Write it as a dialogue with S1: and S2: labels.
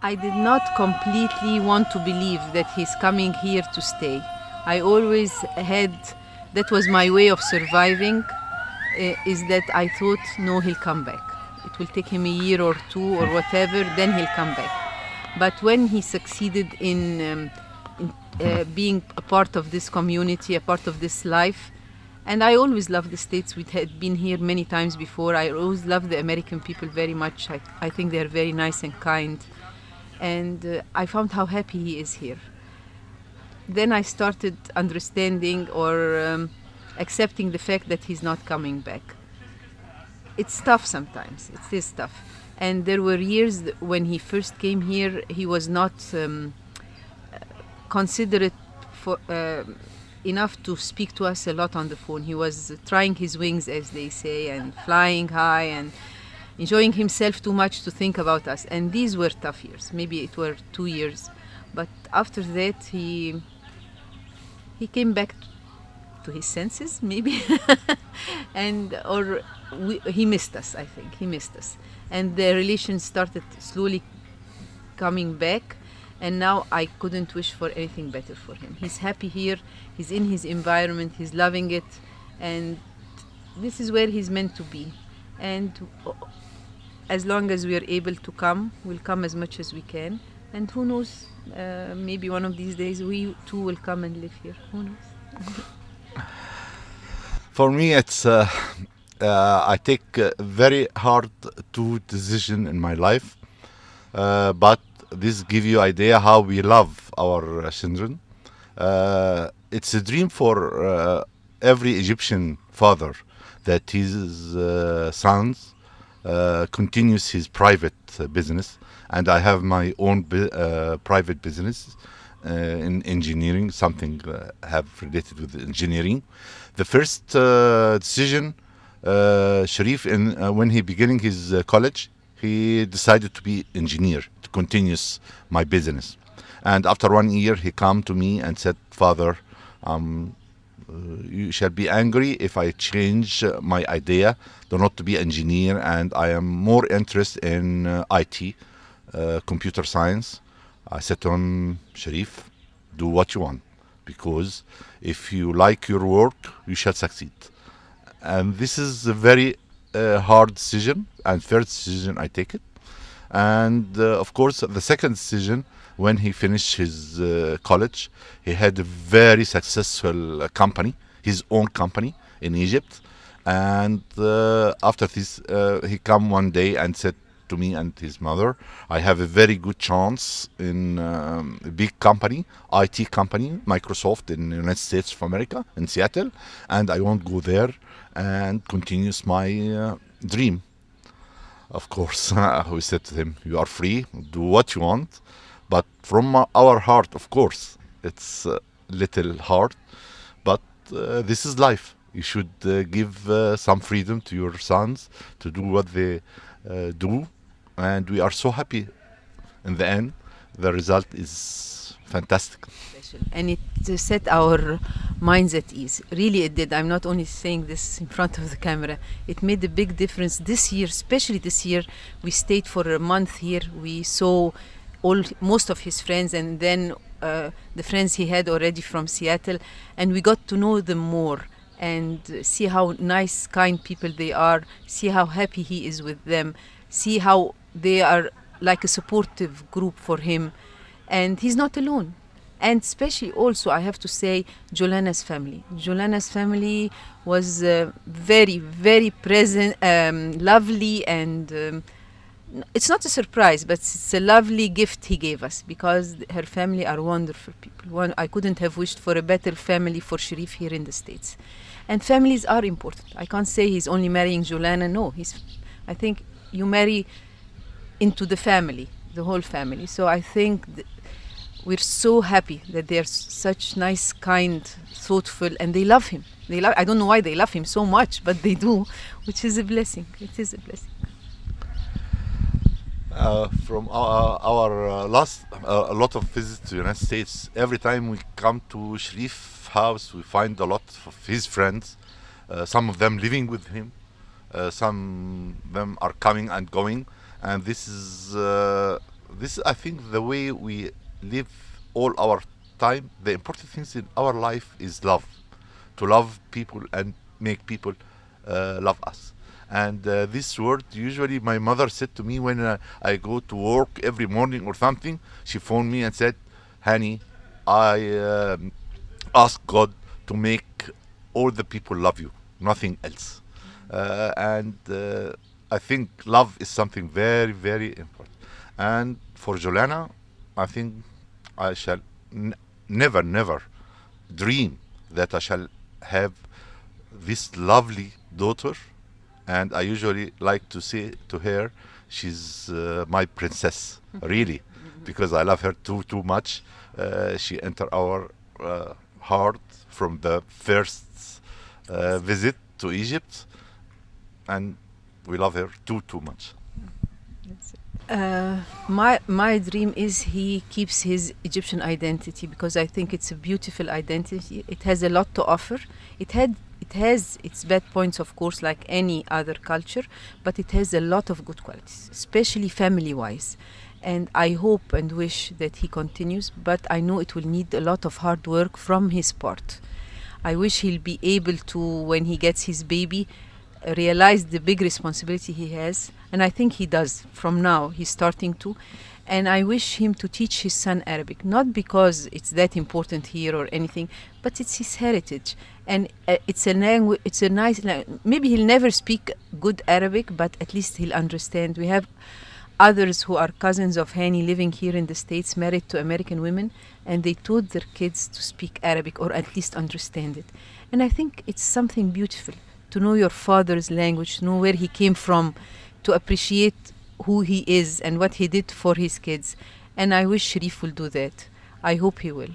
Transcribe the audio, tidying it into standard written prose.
S1: I did not completely want to believe that he's coming here to stay. I always had, that was my way of surviving, is that I thought, no, he'll come back. It will take him a year or two or whatever, then he'll come back. But when he succeeded in being a part of this community, a part of this life, and I always loved the States. We had been here many times before. I always loved the American people very much. I think they're very nice and kind. And I found how happy he is here. Then I started understanding or accepting the fact that he's not coming back. It's tough sometimes. It is tough. And there were years when he first came here, he was not considerate for enough to speak to us a lot on the phone. He was trying his wings, as they say, and flying high and enjoying himself too much to think about us. And these were tough years. Maybe it were 2 years. But after that, he came back to his senses, maybe. He missed us, I think. He missed us. And the relation started slowly coming back. And now I couldn't wish for anything better for him. He's happy here. He's in his environment. He's loving it. And this is where he's meant to be. And as long as we are able to come, we'll come as much as we can. And who knows, maybe one of these days we too will come and live here. Who knows?
S2: For me, it's I take a very hard two decision in my life, but this give you idea how we love our children. It's a dream for every Egyptian father that his sons continues his private business, and I have my own private business in engineering, something have related with engineering. The first decision, Shereef, when he beginning his college, he decided to be engineer, to continue my business. And after 1 year, he come to me and said, "Father, you shall be angry if I change my idea, do not to be engineer, and I am more interested in IT, computer science." I said to him, "Shereef, do what you want, because if you like your work, you shall succeed." And this is a very hard decision, and first decision I take it. And of course, the second decision, when he finished his college, he had a very successful company, his own company in Egypt. And after this, he come one day and said to me and his mother, "I have a very good chance in a big company, IT company, Microsoft in the United States of America, in Seattle, and I want to go there and continues my dream." Of course, we said to him, "You are free, do what you want, but from our heart, of course, it's a little hard, but this is life. You should give some freedom to your sons to do what they do." And we are so happy. In the end, the result is fantastic.
S1: And it set our minds at ease. Really, it did. I'm not only saying this in front of the camera. It made a big difference this year, especially this year. We stayed for a month here. We saw most of his friends, and then the friends he had already from Seattle, and we got to know them more and see how nice, kind people they are, see how happy he is with them, see how they are like a supportive group for him. And he's not alone. And especially also, I have to say, Jolana's family. Jolana's family was very, very present, lovely, and it's not a surprise, but it's a lovely gift he gave us, because her family are wonderful people. I couldn't have wished for a better family for Shereef here in the States. And families are important. I can't say he's only marrying Jolana. No, I think you marry into the family, the whole family. So I think we're so happy that they're such nice, kind, thoughtful, and they love him. I don't know why they love him so much, but they do, which is a blessing. It is a blessing.
S2: From our last a lot of visits to the United States, every time we come to Shereef's house, we find a lot of his friends. Some of them living with him, some of them are coming and going, and this is this is, I think, the way we live all our time. The important things in our life is love, to love people and make people love us. And this word, usually my mother said to me when I go to work every morning or something. She phoned me and said, "Honey, I ask God to make all the people love you, nothing else." And I think love is something very, very important. And for Jolana, I think I shall never, never dream that I shall have this lovely daughter. And I usually like to say to her, she's my princess, really, because I love her too much. She entered our heart from the first visit to Egypt, and we love her too much.
S1: My dream is he keeps his Egyptian identity, because I think it's a beautiful identity. It has a lot to offer. It has its bad points, of course, like any other culture, but it has a lot of good qualities, especially family-wise. And I hope and wish that he continues, but I know it will need a lot of hard work from his part. I wish he'll be able to, when he gets his baby, realize the big responsibility he has, and I think he does. From now he's starting to. And I wish him to teach his son Arabic, not because it's that important here or anything, but it's his heritage. And it's a language, it's a nice language. Maybe he'll never speak good Arabic, but at least he'll understand. We have others who are cousins of Hani living here in the States, married to American women, and they taught their kids to speak Arabic or at least understand it. And I think it's something beautiful to know your father's language, to know where he came from, to appreciate who he is and what he did for his kids. And I wish Shereef will do that. I hope he will.